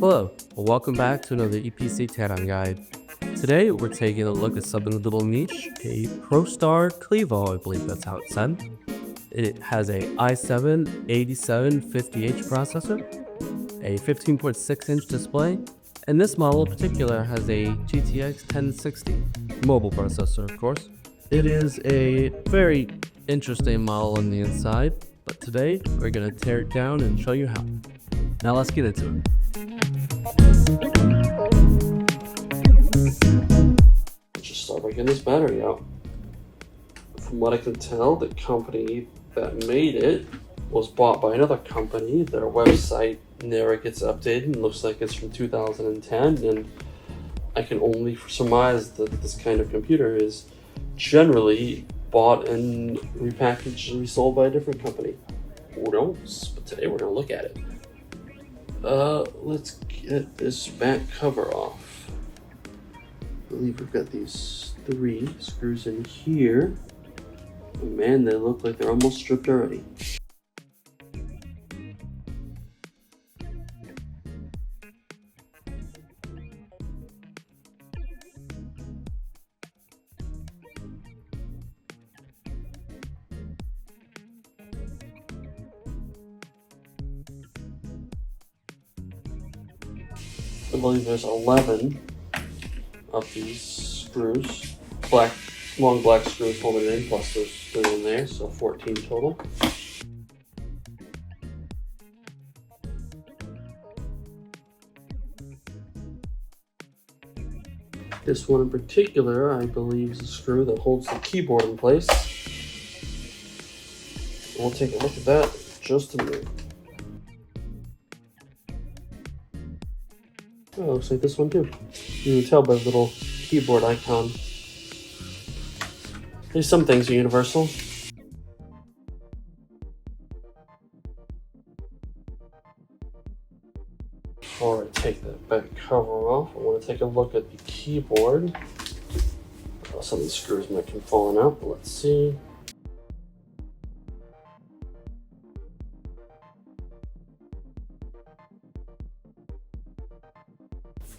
Hello, welcome back to another EPC Teardown Guide. Today we're taking a look at something a little niche, a Prostar Clevo, I believe that's how it's said. It has a i7-8750H processor, a 15.6-inch display, and this model in particular has a GTX 1060 mobile processor, of course. It is a very interesting model on the inside, but today we're going to tear it down and show you how. Now let's get into it. Just start by getting this battery out. From what I can tell, the company that made it was bought by another company. Their website never gets updated and looks like it's from 2010, and I can only surmise that this kind of computer is generally bought and repackaged and resold by a different company. Who knows? But today we're going to look at it. Let's get this back cover off. I believe we've got these 3 screws in here. Oh man, they look like they're almost stripped already. I believe there's 11 of these screws, long black screws holding it in, plus there's 3 in there, so 14 total. This one in particular, I believe, is a screw that holds the keyboard in place. We'll take a look at that in just a minute. Oh, looks like this one too. You can tell by the little keyboard icon. There's some things are universal. Before I take that back cover off, I want to take a look at the keyboard. Some of the screws might come falling out, but let's see.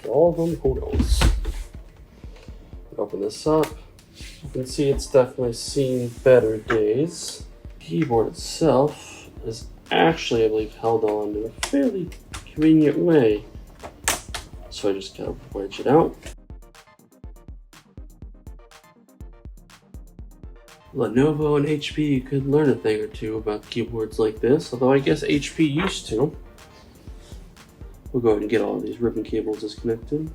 All of them, who knows? Open this up. You can see it's definitely seen better days. The keyboard itself is actually, I believe, held on in a fairly convenient way. So I just gotta wedge it out. Lenovo and HP could learn a thing or two about keyboards like this, although I guess HP used to. We'll go ahead and get all of these ribbon cables disconnected.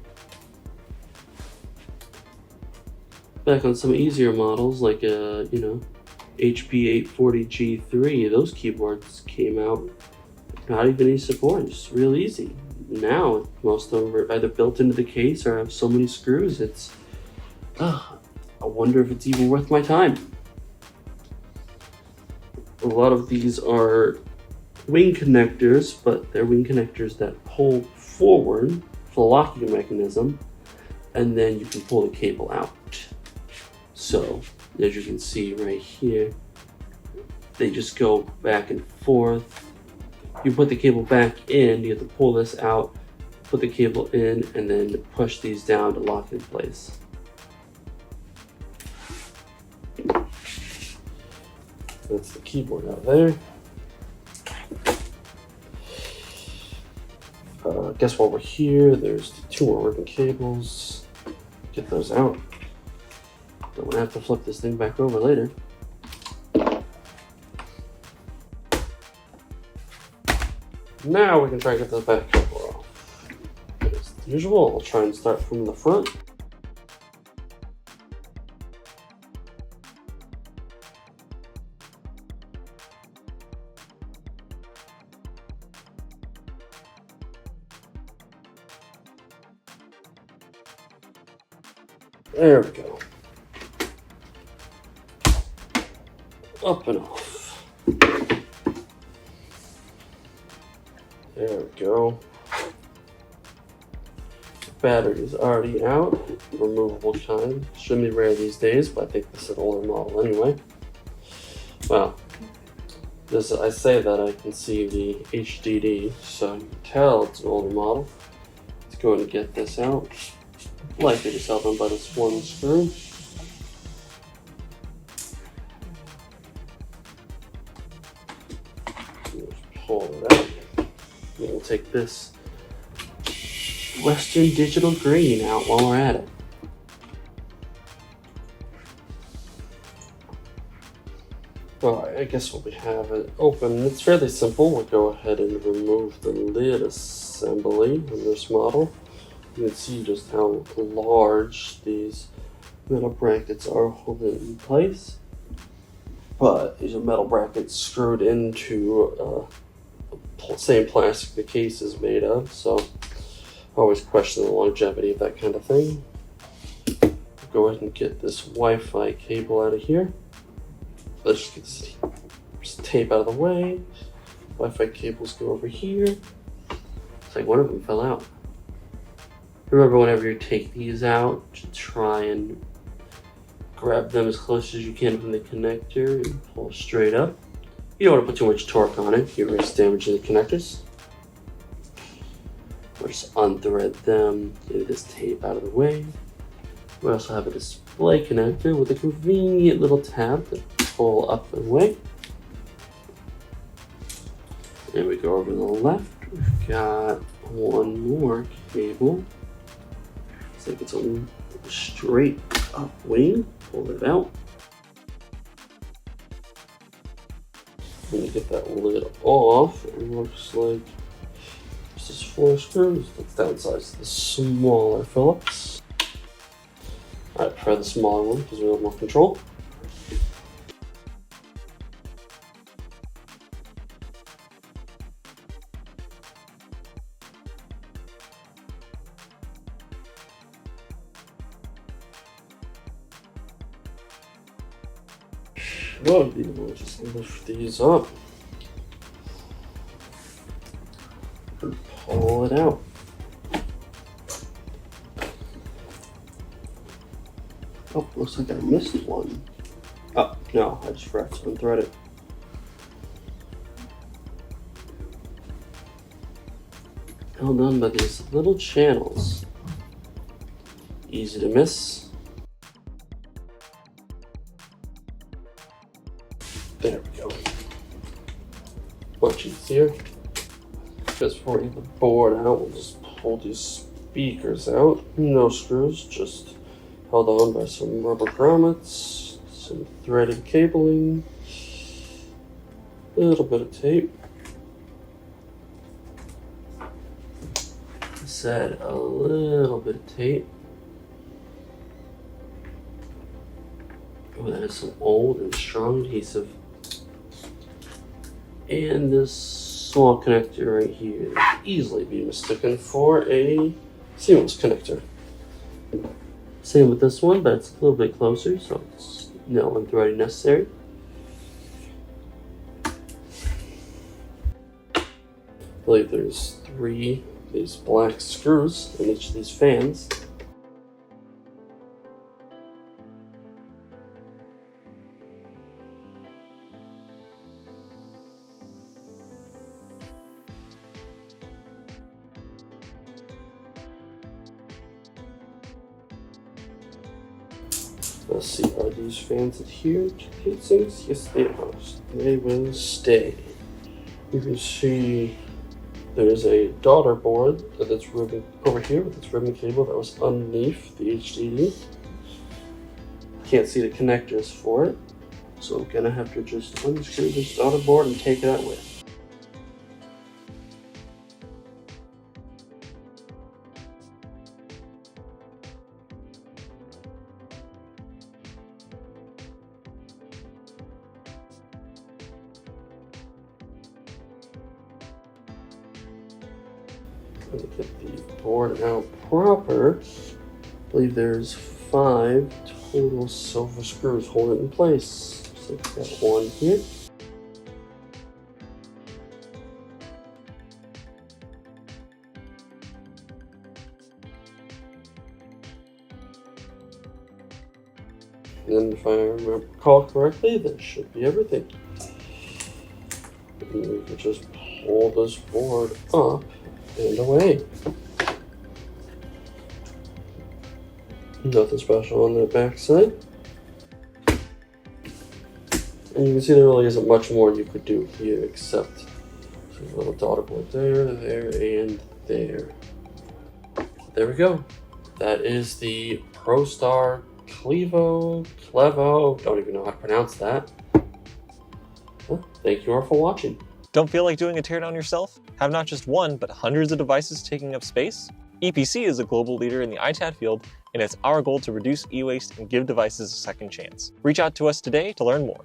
Back on some easier models like HP 840G3, those keyboards came out not even any support, just real easy. Now most of them are either built into the case or have so many screws. It's I wonder if it's even worth my time. A lot of these are wing connectors, but they're wing connectors that pull forward for the locking mechanism, and then you can pull the cable out. So as you can see right here, they just go back and forth. You put the cable back in, you have to pull this out, put the cable in, and then push these down to lock in place. That's the keyboard out there. I guess while we're here, there's the 2 more ribbon cables. Get those out. Don't want to have to flip this thing back over later. Now we can try to get the back cover off. As usual, I'll try and start from the front. There we go. Up and off. There we go. The battery is already out. Removable kind. Shouldn't be rare these days, but I think this is an older model anyway. Well, I say that I can see the HDD, so you can tell it's an older model. go ahead and get this out. Likely just held on by this one screw. Just pull it out. And we'll take this Western Digital green out while we're at it. Alright, I guess when we have it open, it's fairly simple. We'll go ahead and remove the lid assembly on this model. You can see just how large these metal brackets are holding in place. But these are metal brackets screwed into the same plastic the case is made of, so I always question the longevity of that kind of thing. Go ahead and get this Wi-Fi cable out of here. Let's just get this tape out of the way. Wi-Fi cables go over here. It's like one of them fell out. Remember, whenever you take these out, try and grab them as close as you can from the connector and pull straight up. You don't want to put too much torque on it. You risk damaging the connectors. We'll just unthread them, get this tape out of the way. We also have a display connector with a convenient little tab that pull up and away. And we go over to the left. We've got one more cable. Looks like it's a straight up wing. Pull it out. When you get that lid off, it looks like this is 4 screws. Let's downsize the smaller Phillips. Alright, try the smaller one because we have more control. Well, we'll just lift these up and pull it out. Oh, looks like I missed one. Oh, no, I just forgot to unthread it. Held on by these little channels. Easy to miss. There we go. Much easier. Just before we get the board out, we'll just pull these speakers out. No screws, just held on by some rubber grommets, some threaded cabling, a little bit of tape. Said a little bit of tape. Oh, that is some old and strong adhesive. And this small connector right here can easily be mistaken for a seamless connector. Same with this one, but it's a little bit closer, so it's no unthreading necessary. I believe there's 3 of these black screws in each of these fans. Let's see, are these fans adhered to casings? Yes, they are. They will stay. You can see there's a daughter board that's ribbon over here with its ribbon cable that was underneath the HDD. Can't see the connectors for it, so I'm gonna have to just unscrew this daughter board and take it out with. Let me get the board out proper. I believe there's 5 total silver screws holding it in place. So I've got one here. And if I recall correctly, that should be everything. And we can just pull this board up and away. Nothing special on the back side. And you can see there really isn't much more you could do here except there's a little daughter board there, and there. There we go. That is the Prostar Clevo, don't even know how to pronounce that. Well, thank you all for watching. Don't feel like doing a teardown yourself? Have not just one, but hundreds of devices taking up space? EPC is a global leader in the ITAD field, and it's our goal to reduce e-waste and give devices a second chance. Reach out to us today to learn more.